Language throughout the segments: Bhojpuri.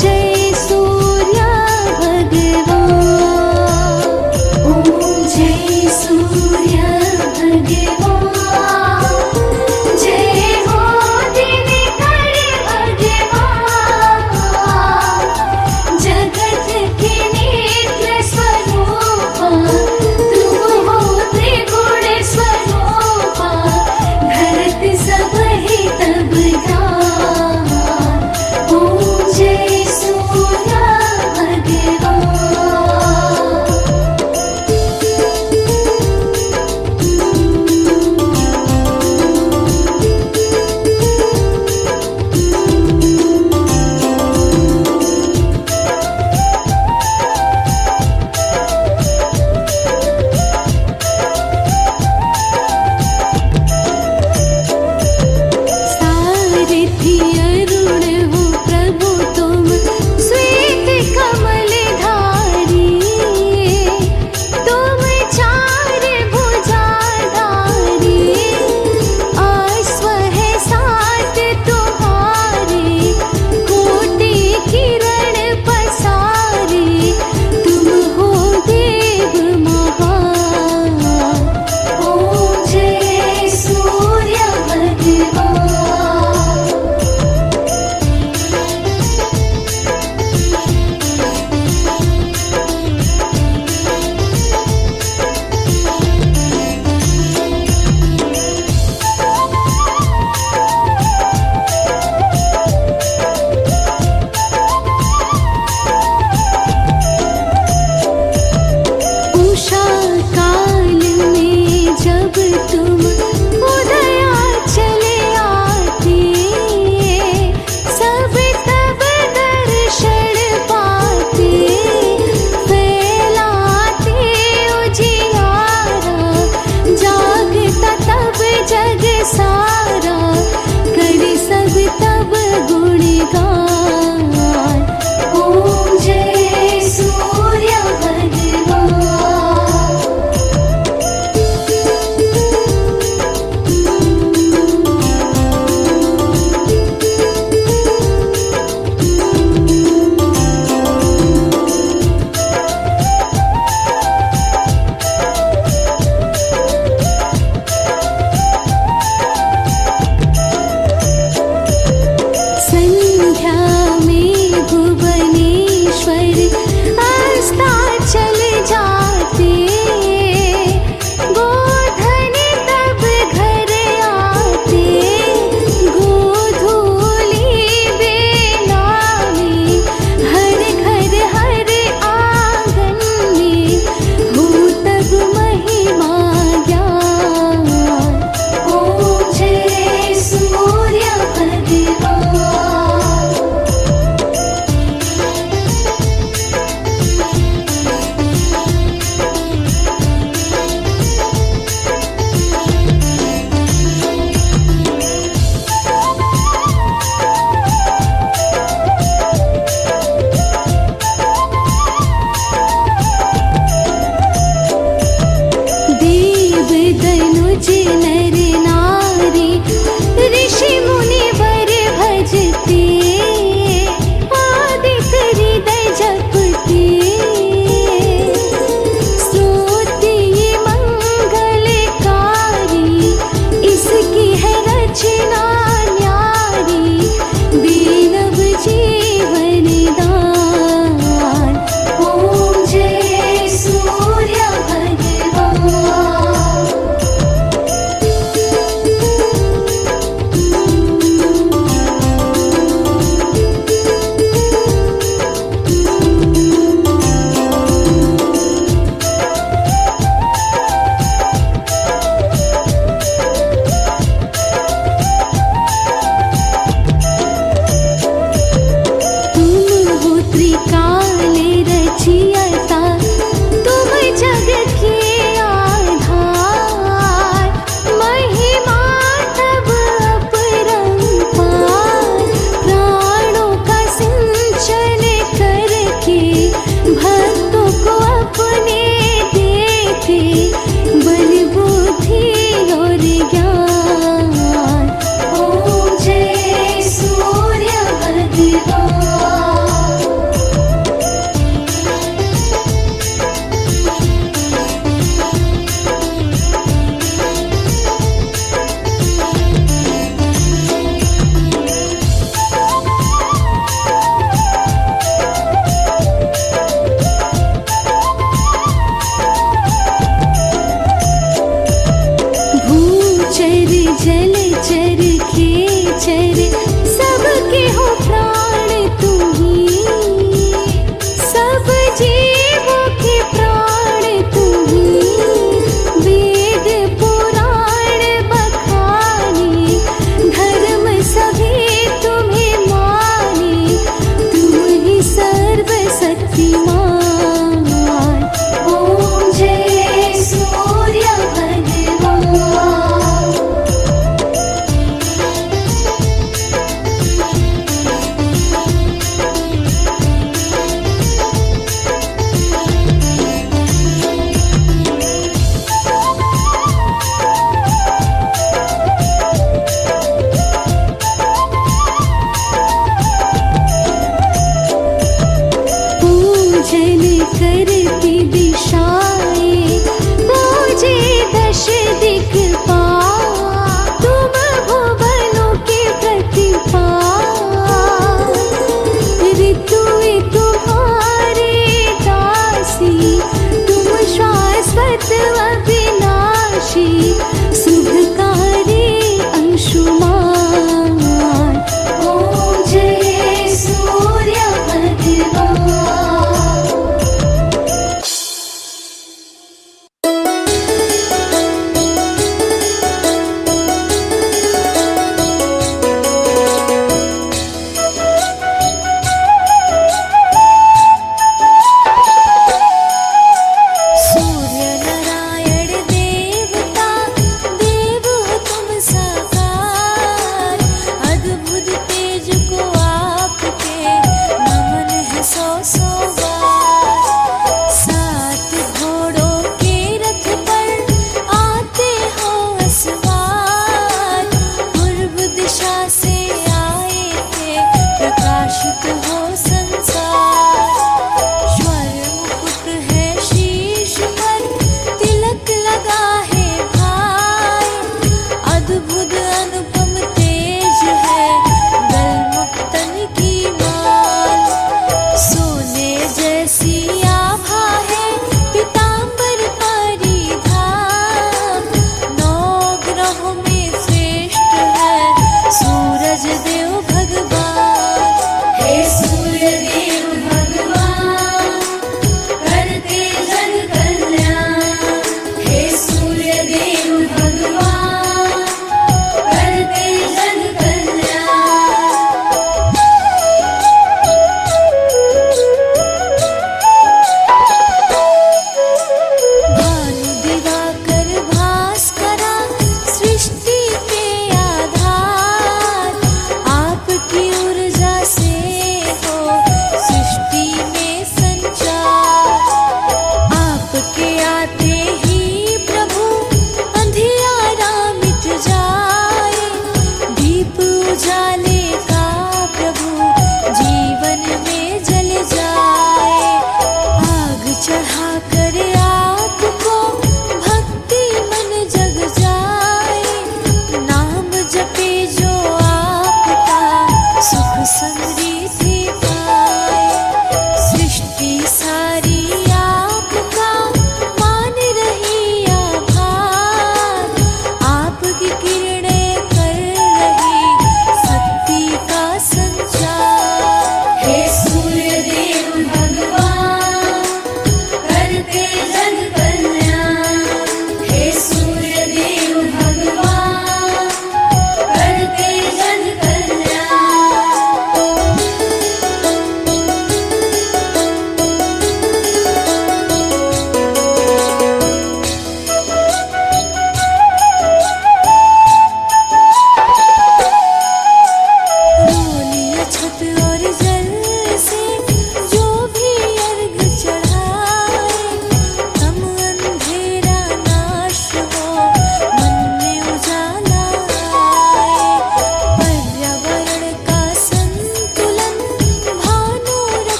जय सूर्य भगवान, ओम जय सूर्य भगवान, जय हो दिनकर भगवान, जगत के नेत्र स्वरूपा, तुम हो त्रिगुण स्वरूपा, धरत सब ही तब गान, ओम जय सूर्य भगवान। सारथी अरुण हो प्रभु तुम, श्वेत कमल धारी, तुम चार भुजाधारी, अश्व है सात तुम्हारे, कोटि किरण पसारे, तुम हो देव महान, ओम जय सूर्य भगवान। उषा काल में जब तुम उदया चले आते, सब तब दर्शन पाते, फैलाते उजियारा, जागता तब जग सारा, करे सब तब गुणगान, ओम जय सूर्य भगवान। संध्या में भुवनेश्वर अस्ताचल जाते, गोधन तब घर आते, गोधूली बेला में, हर घर हर आंगन में, हो तब महिमा ज्ञान, ओम जय सूर्य भगवान। देव दनुज नर नारी, ऋषि मुनि वर भजते, आदित्य हृदय जपते, स्तुति मंगलकारी, इसकी है रचना न्यारी, बेनब जीवन दान, ओम जय सूर्य भगवान। तुम हो त्रिकाल रचियता, तुम जग के आधार, महिमा तब अपरंपार, प्राणों का सिंचन करके, भक्तों को अपने देते, बल बुद्धि और ज्ञान, ओम जय सूर्य भगवान। करती दिशाएं, पूजे दश दिक्पाल, तुम भुवनों के प्रतिपाल। ऋतु तुम्हारे दासी, तुम शाश्वत अविनाशी, शुभकारी अंशुमान। ओम जय सूर्य भगवान। सूर्य नारायण देवता, देव तुम साकार, अद्भुत तेज को आपके नमन है सौ सौ बार। सात घोड़ों के रथ पर आते हो असवार, पूर्व दिशा से आए थे प्रकाशित हो संसार। स्वर्ण मुकुट है शीश पर, तिलक लगा है भाई, अद्भुत अनुपम तेज है गलमुक्तन की माल। सोने जैसी आभा है पीतांबर परिधान, नौ ग्रहों में श्रेष्ठ है सूरज देव भगवान। हे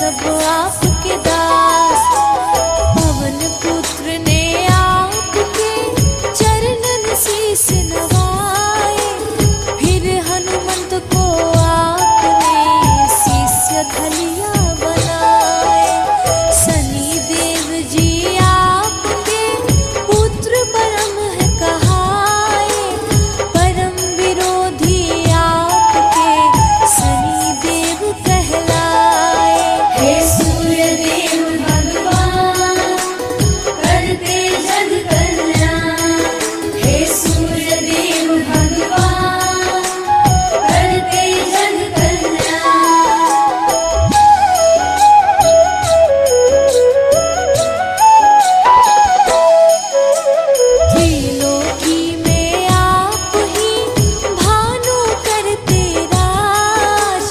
सब आपके दास। पवन पुत्र ने आपके चरणन शीस नवाए, फिर हनुमंत को आपने शिष्य धलिया बनाए। शनि देव जी आपके पुत्र परम है कहाए, परम विरोधी आपके शनि देव कहलाए। हे सूर्य देव भगवान करते जग कल्याण, हे सूर्य देव भगवान करते जग कल्याण। त्रिलोकी में आप ही भानु करते राज,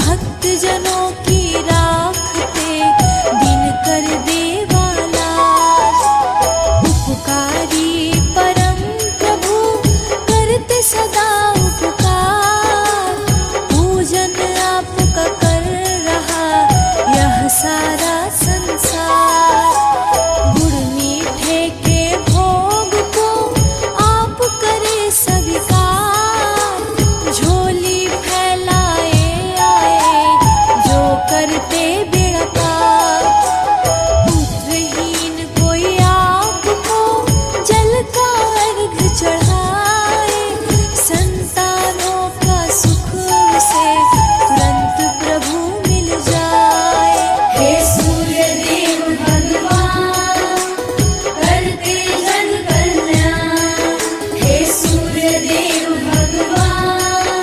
भक्त जनों की राखते दिन कर देवालाज। उपकारी परम प्रभु करते सदा उपकार, पूजन आपका कर रहा यह सारा संसार। गुड़ मीठे के भोग को आप करे स्वीकार, झोली फैलाए आए जो करते बेड़ा पार। पुत्रहीन कोई आपको जल का अर्घ चढ़ाए, संतानों का सुख उसे तुरंत प्रभु मिल जाए। हे सूर्य देव भगवान करते जग कल्याण, हे सूर्य देव भगवान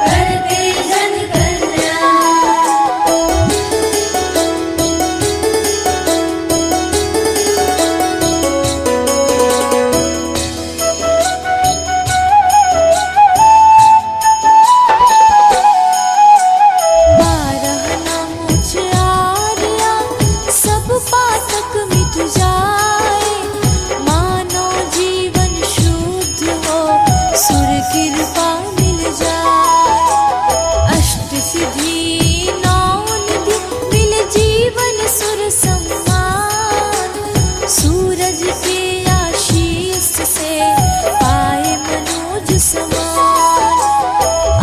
करते जग कल्याण। बारह नाम उच्चार्या सब पातक मिट जाए, मानो जीवन शुद्ध हो सुर कृपा मिल जाए। अष्ट सिद्धि नौ निधि मिल जीवन सुर सम्मान, सूरज के आशीष से पाए मनोज समान।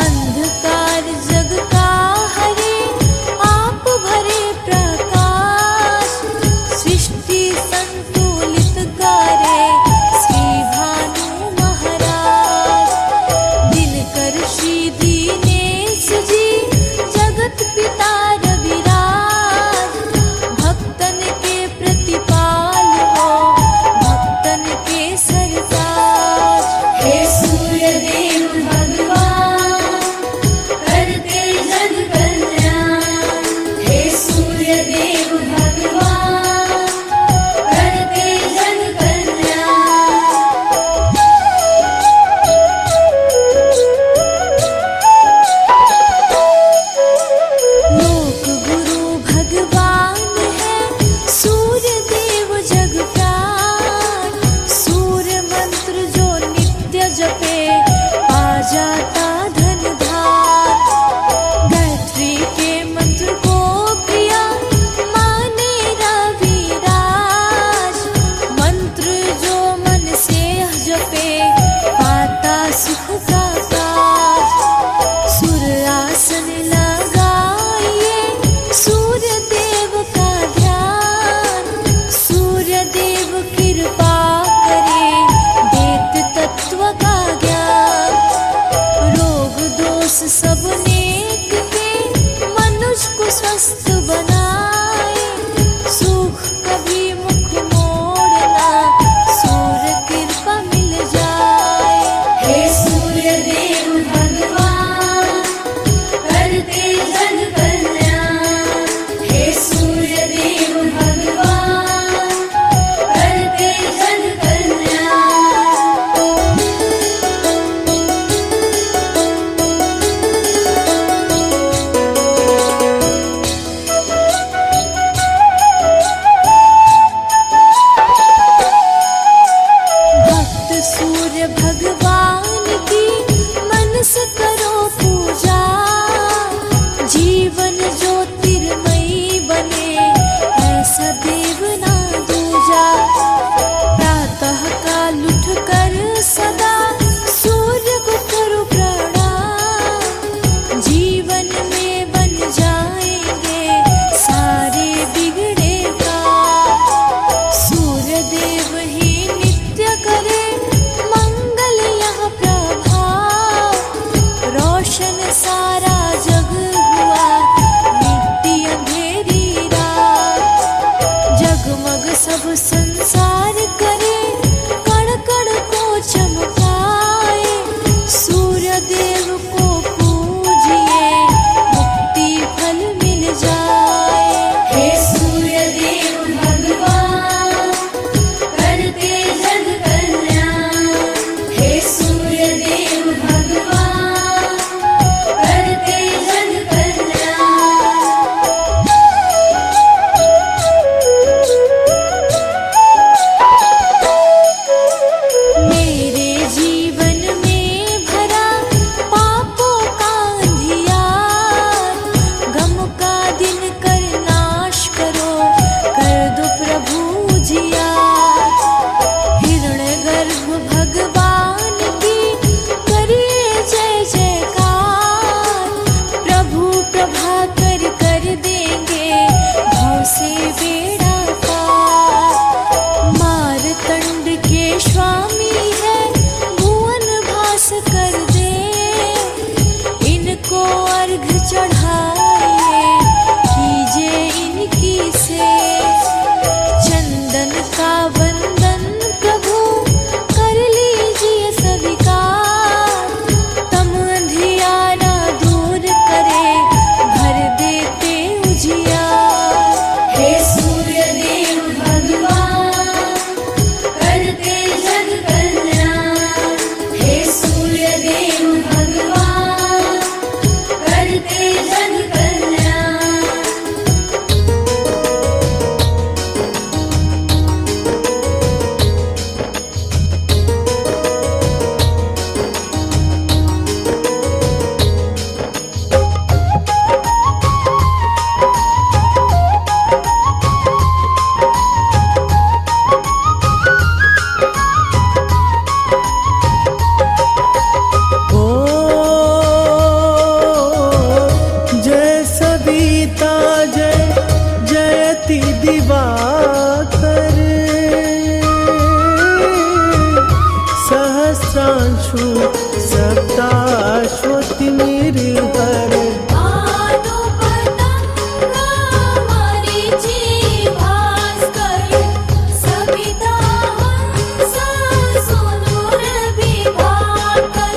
अंधकार जग का हरे आप भरे प्रकाश, सृष्टि संतुलित करे श्री भानु महाराज। दिनकर श्री दीनेश जी जगत पिता रविराज, भक्तन के प्रतिपाल हो भक्तन के सरताज। हे सूर्य देव भगवान करते जग कल्याण, हे सूर्य देव भगवान करते जग कल्याण। लोक गुरु भगवान है सूर्य देव जग प्राण, सूर्य मंत्र जो नित्य जपे पा जाता धन धान। गायत्री के मंत्र को प्रिया माने रविराज, मंत्र जो मन से जपे पाता सुख का काज। सुर आसन लगाइए सूर्य देव का ध्यान, सूर्य देव कृपा करे देत तत्व का ज्ञान। रोग दोष सब नेक के मनुष्य को स्वस्थ बनाए, सुख कभी मुख मोड़ना सूर्य कृपा मिल जाए। हे सूर्य देव भगवान करते जग कल्याण, हे सूर्य देव भगवान करते जग कल्याण। जीवन ज्योतिर्मयी से बेड़ा पार। मारतंड के स्वामी है भुवन भास्कर देव, इनको अर्घ चढ़ाइए कीजिए इनकी से। चंदन का वंदन प्रभु कर लीजिए स्वीकार, तम अंधियारा दूर करे भर देते उजियार। हे सूर्य देव भगवान करते जग कल्याण, हे सूर्य देव भगवान करते जग कल्याण। जय सविता जय जयति दिवाकर, सहस्रांशु सप्ताश्वति निर्भर। भानु पतंग मरीचि भास्कर, सविता हंस सुनुर विभाकर।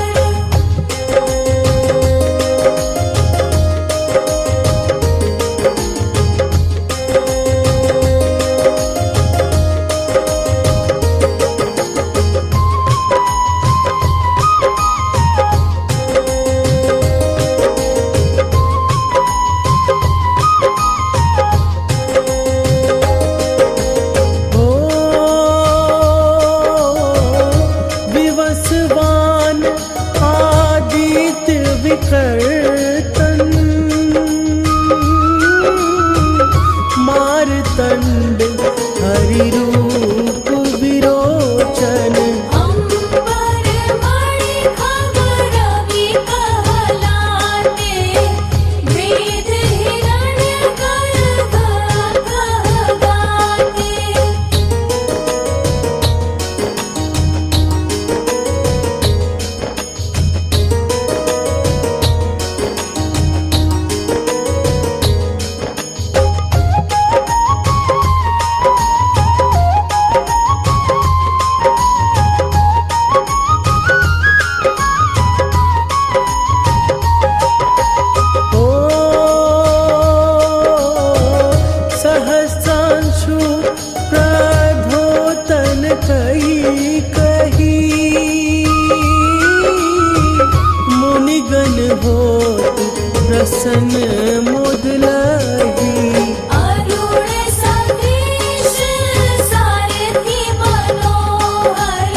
विवस्वान आदित्य विकर्तन, मारतंड हरि रूप विरोचन। अंबर मणि खबर रवि कहलाते, वेद हिरण्य गर्भ कहलाते। सहस्रांशु प्रधोतन कही कही, मुनिगण होत प्रसन्न मुदलही। अरुण सदृश सारथी मनोहर,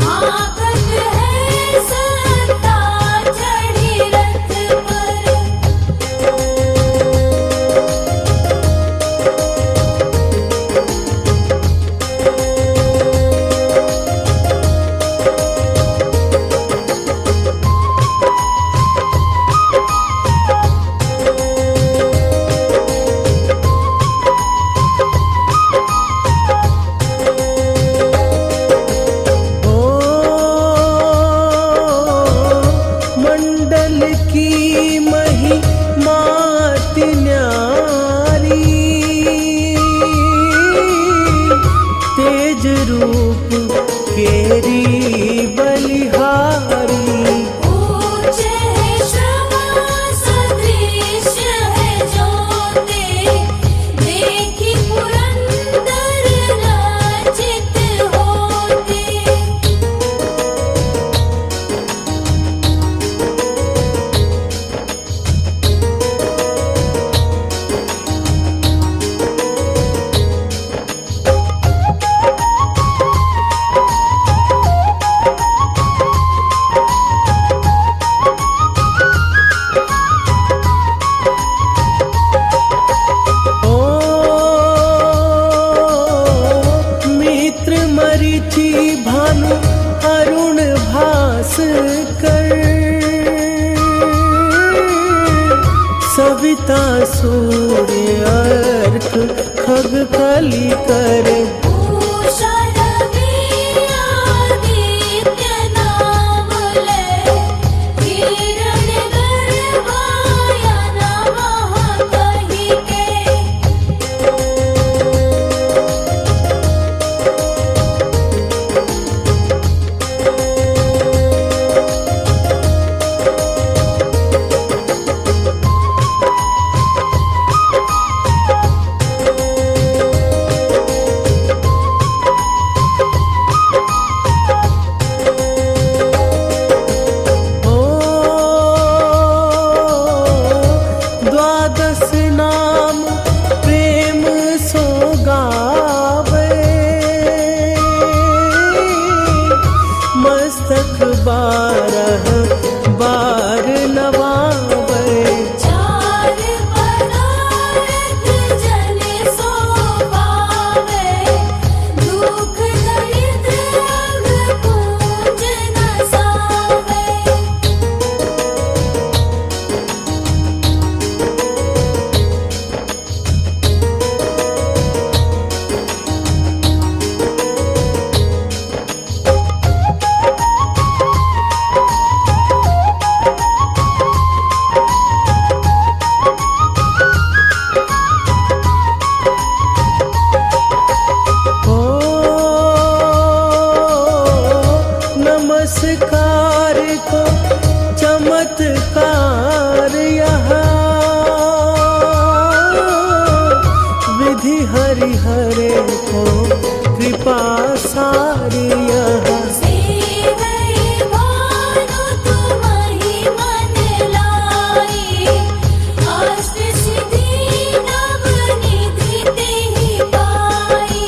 आगत है सत्ता चढ़ी रथ पर। मंडल की महिमा अति न्यारी, तेज रूप केरी बलिहारी। ऊंच है श्रवा सदृश है ज्योति, देखी पुरंदर लज्जित होते। सविता सूर्य अर्क हरिहरे को कृपा सारी यहाँ सेवै भानु तुम्हि मन लाई, अष्ट सिद्धि नव निधि तेहि पाई।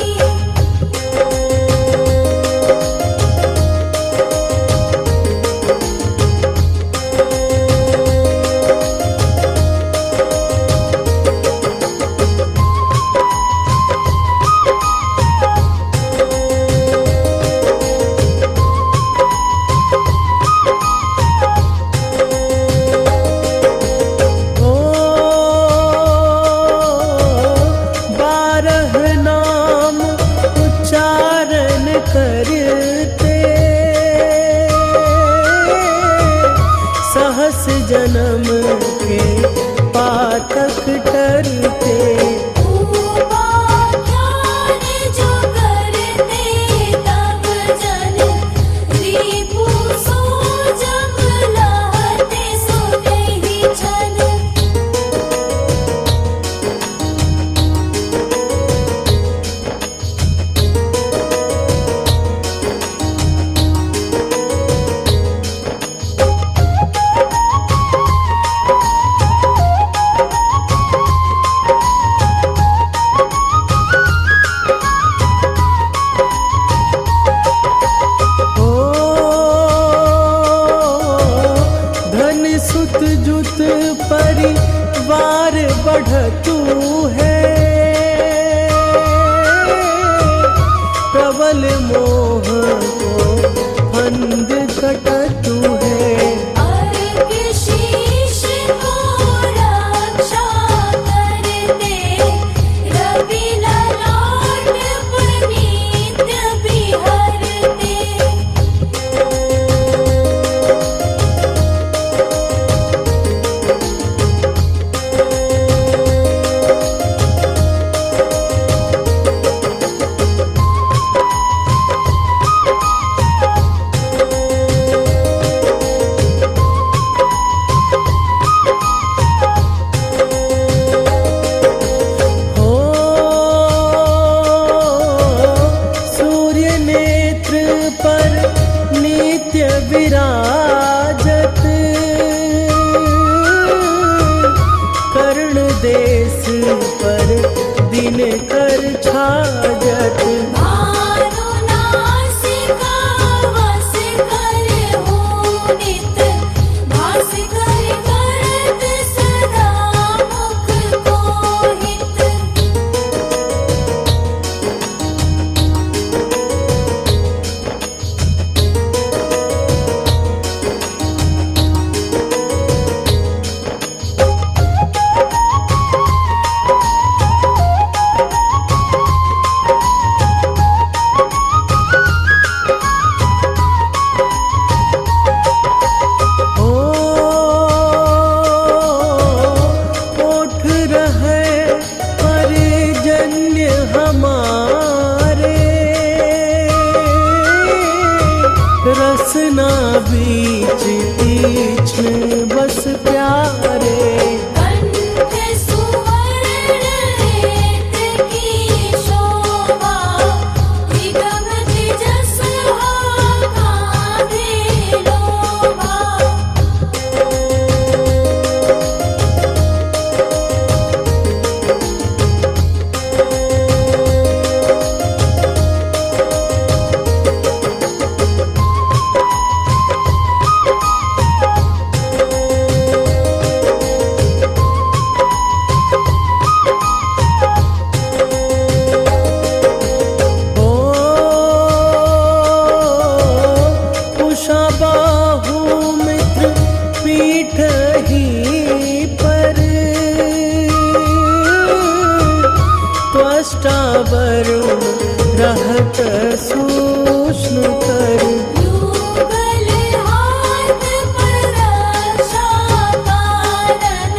ओ 12 नाम उच्चारण करते, सहस जन्म के पातक टरते। उपाख्यान जो करते तब जन, रिपु सो जब लहते सो तेहि छन। ओ धन सुत जुत परिवार बढ़तु है, प्रबल मोह को फंद कटतु है। अर्घ शीश को रक्षा करते, रवि ललाट पर नित्य बिहरते। हो सूर्य नेत्र पर नित्य विराजत, कर्ण देश पर दिन कर छाजत। भानु नासिका वस कर हो नित, भास कर करत सदा मुख को हित। ओ ओठ रहे परिजन्य हमारे, रसना बीच तीक्ष्ण बस प्यारे। कंठ सुवर्ण रेत की शोभा, निगम तेजस हा कांधे लोभा। ओ उषा बाहु मित्र पीठ ही पर, त्वष्टा वरुण रहत सूक्ष्म कर। युगल हाथ पर रक्षा कारण,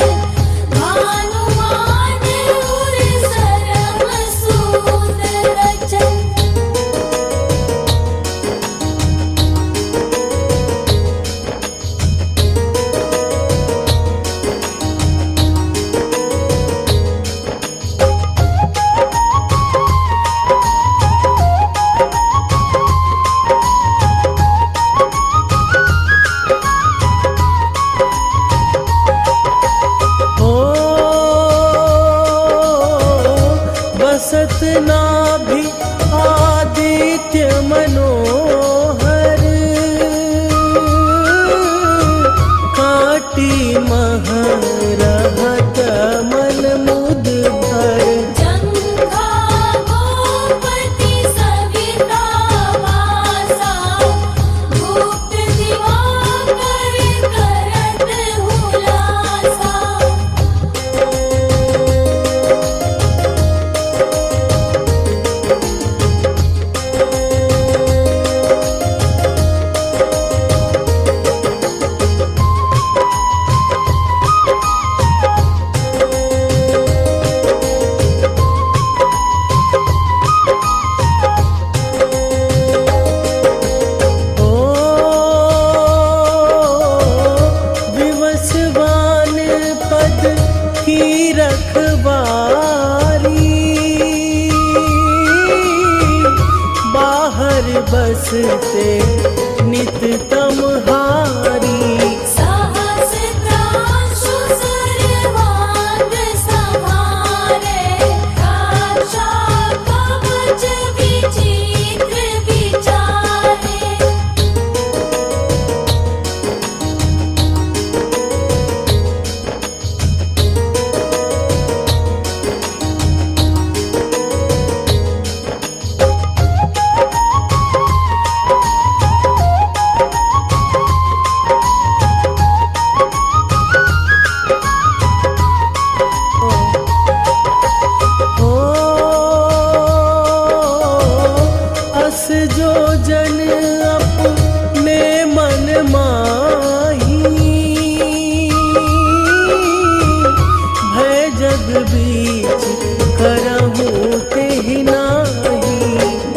भानुमान उर सरम सूत रचन। हसत नाभि आदित्य मनोहर, काटी मह रहत मन मुद भर। जंघा गोपति सविता वासा, गुप्त दिवाकर करत हुलासा। विवस्वान पद की रखवारी, बाहर बसते नित तमहारी। सहस्त्रांशु सर्वांग संहारे, रक्षा कवच विचित्र विचारे। अस जो जन अपने मन माही, भय जग बीच करहूँ तेहि नाही।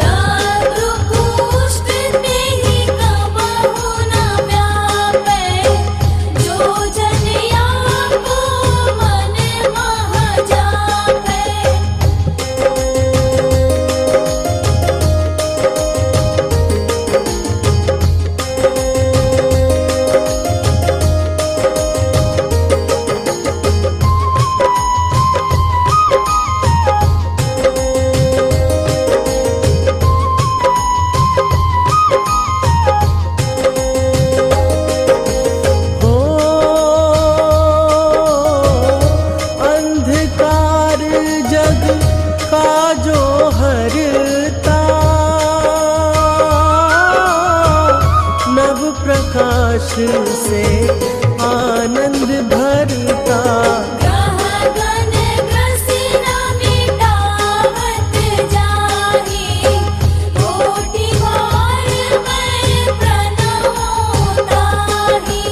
दारु पुष्ट तेहि कबहु न व्यापै, जो जन आपको मन मह जापै। अंधकार जग का जो हरता, नव प्रकाश से आनंद भरता। ग्रहगण ग्रसित मिटावत जाहि, कोटि बार मैं प्रणमो ताहि।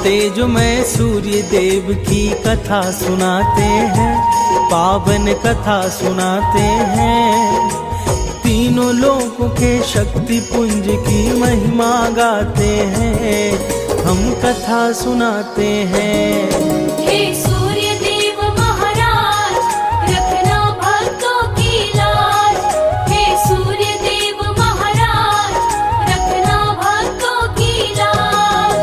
तेजमय सूर्य देव की कथा सुनाते हैं, पावन कथा सुनाते हैं। तीनों लोकों के शक्ति पुंज की महिमा गाते हैं, हम कथा सुनाते हैं। हे सूर्य देव महाराज, रखना भक्तों की लाज। हे सूर्य देव महाराज, रखना भक्तों की लाज।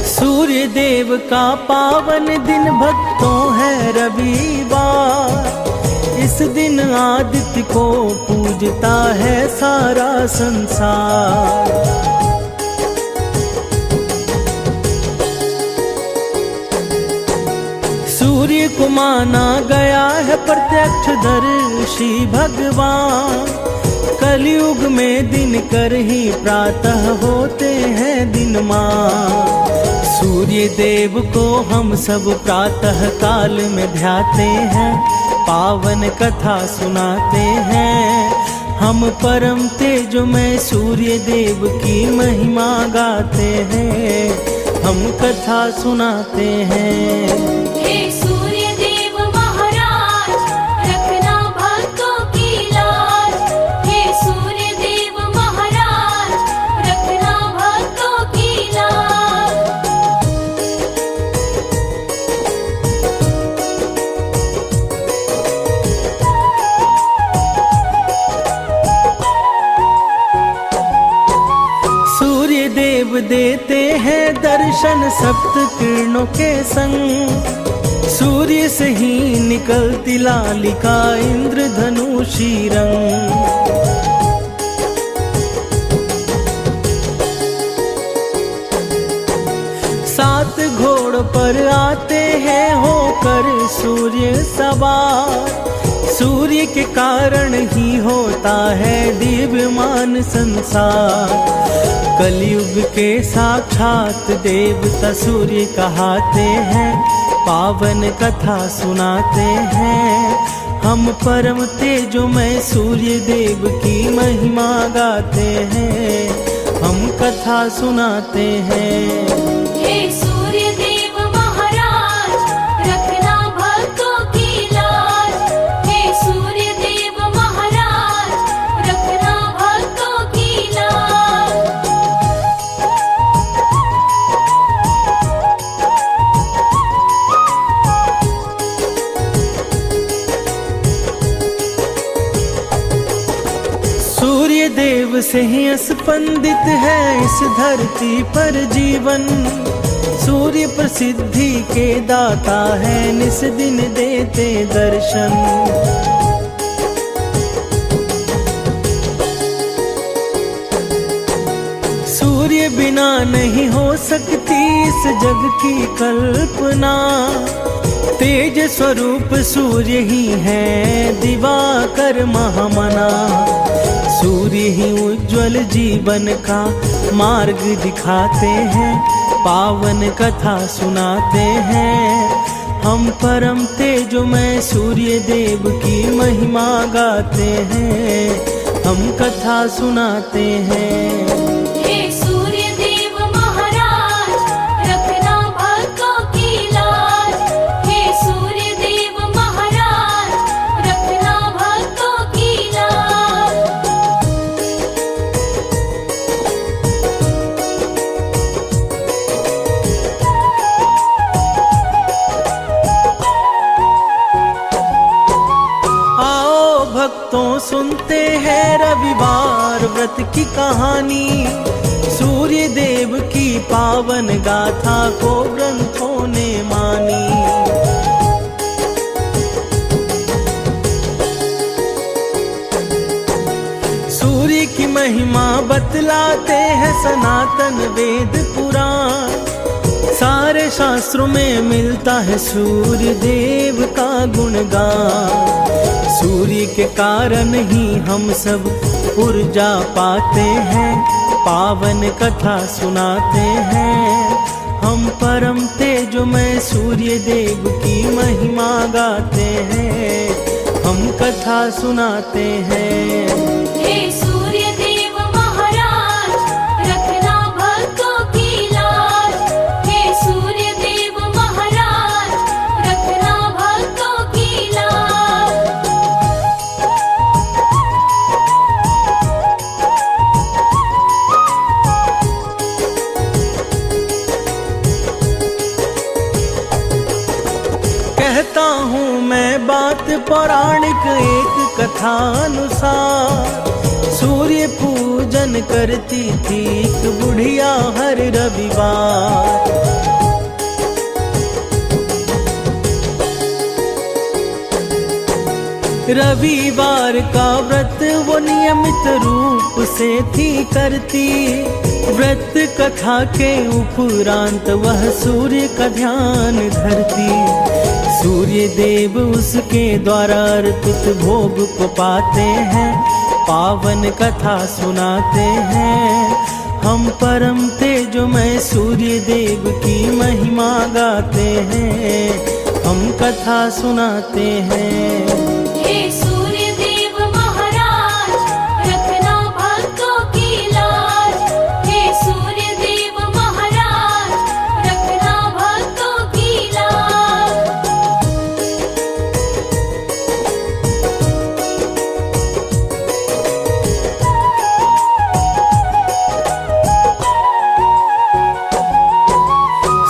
सूर्य देव का पावन दिन भक्तों है रविवार। इस दिन आदित्य को पूजता है सारा संसार। सूर्य को माना गया है प्रत्यक्षदर्शी भगवान। कलयुग में दिन कर ही प्रातः होते हैं दिनमान। सूर्य देव को हम सब प्रातः काल में ध्याते हैं, पावन कथा सुनाते हैं। हम परम तेजमय सूर्य देव की महिमा गाते हैं, हम कथा सुनाते हैं। हे सूर्य देव महाराज, रखना भक्तों की लाज। हे सूर्य देव महाराज, रखना भक्तों की लाज। सूर्य देव देते हैं दर्शन सप्त किरणों के संग। सूर्य से ही निकलती लालिका इंद्रधनुषी रंग। सात घोड़ पर आते हैं होकर सूर्य सवार। सूर्य के कारण ही होता है दिव्यमान संसार। कलयुग के साक्षात देवता सूर्य कहाते हैं, पावन कथा सुनाते हैं। हम परम तेजोमय सूर्य देव की महिमा गाते हैं, हम कथा सुनाते हैं। हे सूर्य देव महाराज, रखना भक्तों की लाज। हे सूर्य देव महाराज, रखना भक्तों की लाज। सूर्य देव से ही स्पंदित है इस धरती पर जीवन। सूर्य प्रसिद्धि के दाता है, निस दिन देते दर्शन। सूर्य बिना नहीं हो सकती इस जग की कल्पना। तेज स्वरूप सूर्य ही है, दिवाकर महामना। सूर्य ही उज्ज्वल जीवन का मार्ग दिखाते हैं, पावन कथा सुनाते हैं। हम परम तेजोमय सूर्य देव की महिमा गाते हैं, हम कथा सुनाते हैं। हे सूर्य देव महाराज, रखना भक्तों की लाज। हे सूर्य देव महाराज, रखना भक्तों की लाज। आओ भक्तों सुनते हैं रविवार व्रत की कहानी। सूर्य देव की पावन गाथा को ग्रंथों ने मानी। सूर्य की महिमा बतलाते हैं सनातन वेद पुराण। सारे शास्त्रों में मिलता है सूर्य देव का गुणगान। सूर्य के कारण ही हम सब ऊर्जा पाते हैं, पावन कथा सुनाते हैं। हम परम तेज जो मैं सूर्य देव की महिमा गाते हैं, हम कथा सुनाते हैं। हे सूर्य देव महाराज, रखना भक्तों की लाज। हे सूर्य देव महाराज, रखना भक्तों की लाज। कहता हूँ मैं बात पौराणिक एक कथा अनुसार, सूर्य पूजन करती थी एक बुढ़िया हर रविवार। रविवार का व्रत वो नियमित रूप से थी करती, व्रत कथा के उपरांत वह सूर्य का ध्यान धरती। सूर्य देव उसके द्वारा अर्पित भोग को पाते हैं, पावन कथा सुनाते हैं। हम परम तेजोमय सूर्य देव की महिमा गाते हैं, हम कथा सुनाते हैं। हे सूर्य देव महाराज, रखना भक्तों की लाज। हे सूर्य देव महाराज, रखना भक्तों की लाज।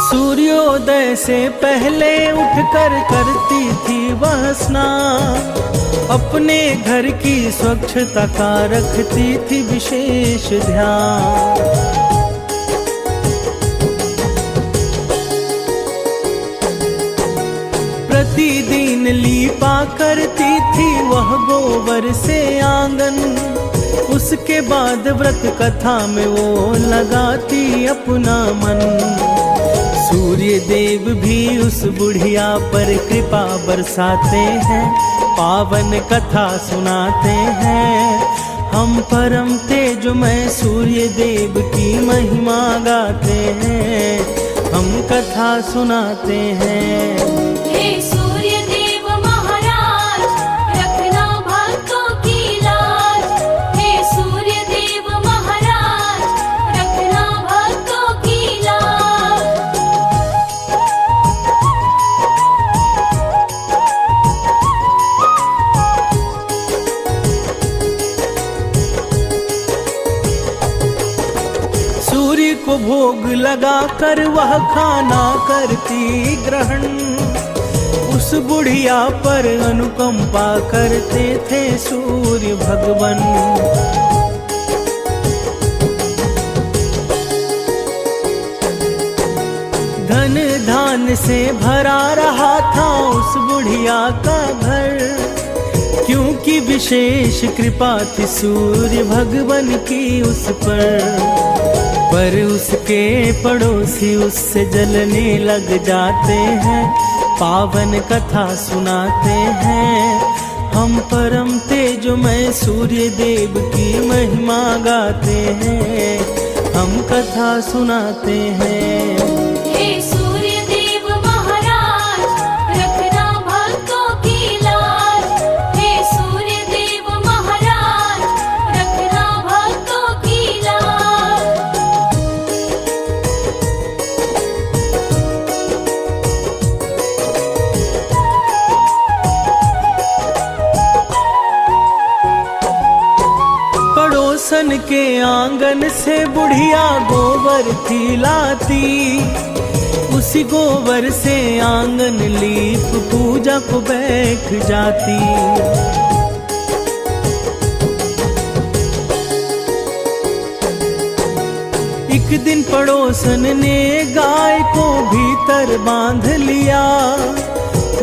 सूर्योदय से पहले उठकर करती थी वह स्नान, अपने घर की स्वच्छता का रखती थी विशेष ध्यान। प्रतिदिन लीपा करती थी वह गोबर से आंगन, उसके बाद व्रत कथा में वो लगाती अपना मन। सूर्य देव भी उस बुढ़िया पर कृपा बरसाते हैं, पावन कथा सुनाते हैं। हम परम तेजोमय सूर्य देव की महिमा गाते हैं, हम कथा सुनाते हैं। हे सूर्य देव महाराज, रखना भक्तों की लाज। हे सूर्य देव महाराज, रखना भक्तों की लाज। सूर्य को भोग लगा कर वह खाना करती ग्रहण, उस बुढ़िया पर अनुकंपा करते थे सूर्य भगवान। धन धान से भरा रहा था उस बुढ़िया का घर, क्योंकि विशेष कृपा थी सूर्य भगवान की उस पर उसके पड़ोसी उससे जलने लग जाते हैं, पावन कथा सुनाते हैं। हम परम तेजोमय सूर्य देव की महिमा गाते हैं, हम कथा सुनाते हैं। हे सूर्य देव महाराज, रखना भक्तों की लाज। हे सूर्य देव महाराज, रखना भक्तों की लाज। पड़ोसन के आंगन से बुढ़िया गोबर थी लाती, उसी गोबर से आंगन लीप पूजा को बैठ जाती। एक दिन पड़ोसन ने गाय को भीतर बांध लिया,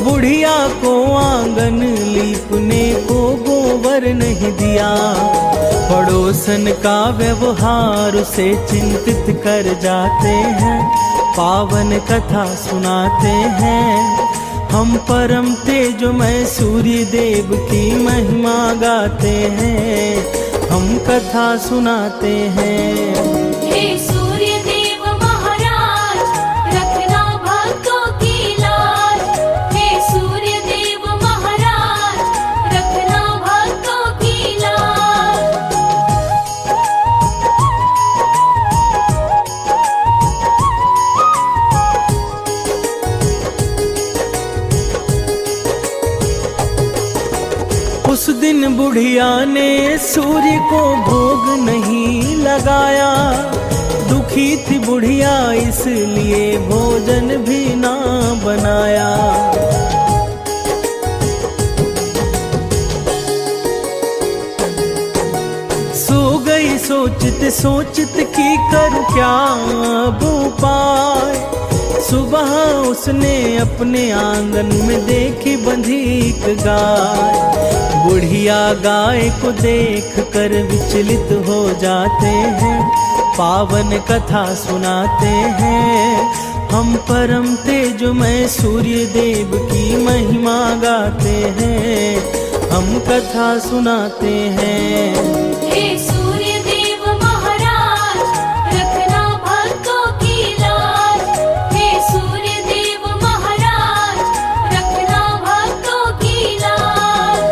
बुढ़िया को आंगन लीपने को गोबर नहीं दिया। पड़ोसन का व्यवहार उसे चिंतित कर जाते हैं, पावन कथा सुनाते हैं। हम परम तेजोमय सूर्य देव की महिमा गाते हैं, हम कथा सुनाते हैं। हे सूर्य देव महाराज, रखना भक्तों उस दिन बुढ़िया ने सूर्य को भोग नहीं लगाया, दुखी थी बुढ़िया इसलिए भोजन भी ना बनाया। सो गई सोचते सोचते कि करूं क्या अब उपाय। सुबह उसने अपने आंगन में देखी बंधी एक गाय। बुढ़िया गाय को देख कर विचलित हो जाते हैं, पावन कथा सुनाते हैं। हम परम तेजोमय सूर्य देव की महिमा गाते हैं, हम कथा सुनाते हैं। हे सूर्य देव महाराज, रखना भक्तों की लाज। हे सूर्य देव महाराज, रखना भक्तों की लाज।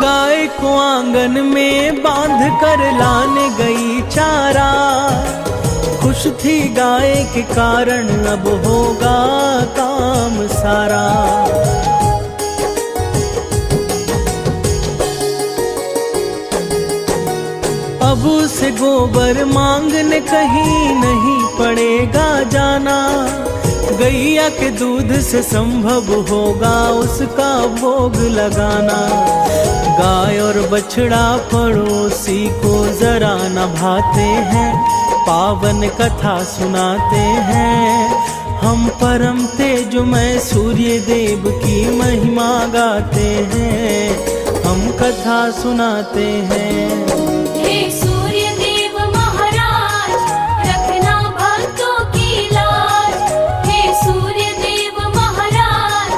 गाय को आंगन में बांध कर लाने गई चारा। खुश थी गाय के कारण अब होगा काम सारा। अब उसे गोबर मांगने कहीं नहीं पड़ेगा जाना। गैया के दूध से संभव होगा उसका भोग लगाना। गाय और बछड़ा पड़ोसी को जरा न भाते हैं, पावन कथा सुनाते हैं। हम परम तेजोमय सूर्य देव की महिमा गाते हैं, हम कथा सुनाते हैं। हे सूर्य देव महाराज, रखना भक्तों की लाज। हे सूर्य देव महाराज,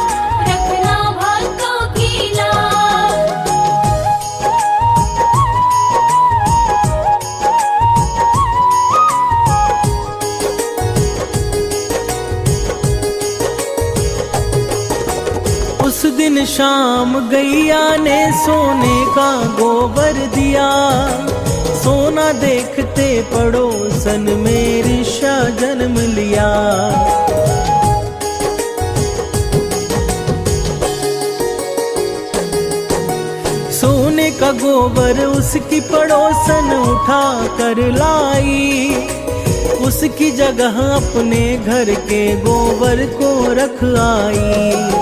रखना भक्तों की लाज। उस दिन शाम गैया ने सोने का गोबर दिया। सोना देखते पड़ोसन में ऋषा जन्म लिया। सोने का गोबर उसकी पड़ोसन उठा कर लाई। उसकी जगह अपने घर के गोबर को रख आई।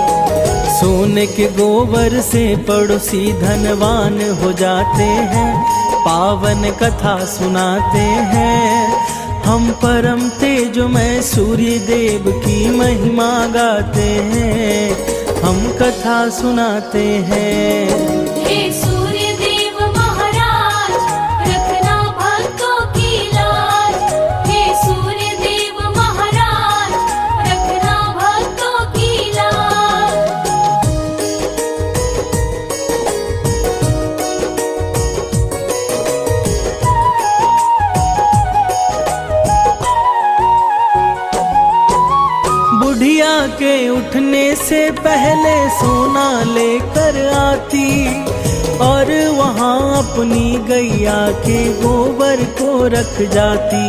सोने के गोबर से पड़ोसी धनवान हो जाते हैं, पावन कथा सुनाते हैं। हम परम तेजोमय सूर्य देव की महिमा गाते हैं, हम कथा सुनाते हैं। हे सूर्य देव महाराज, रखना भक्तों की लाज। हे सूर्य देव महाराज, रखना भक्तों की लाज। बुढ़िया के उठने से पहले सोना लेकर आती और वहाँ अपनी गैया के गोबर को रख जाती।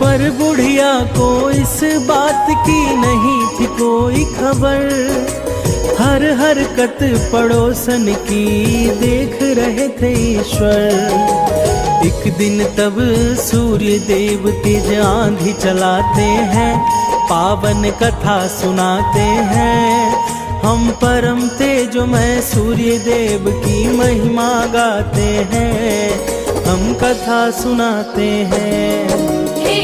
पर बुढ़िया को इस बात की नहीं थी कोई खबर। हर हरकत पड़ोसन की देख रहे थे ईश्वर। एक दिन तब सूर्य देव तेज आंधी चलाते हैं, पावन कथा सुनाते हैं। हम परम तेजोमय सूर्य देव की महिमा गाते हैं, हम कथा सुनाते हैं। हे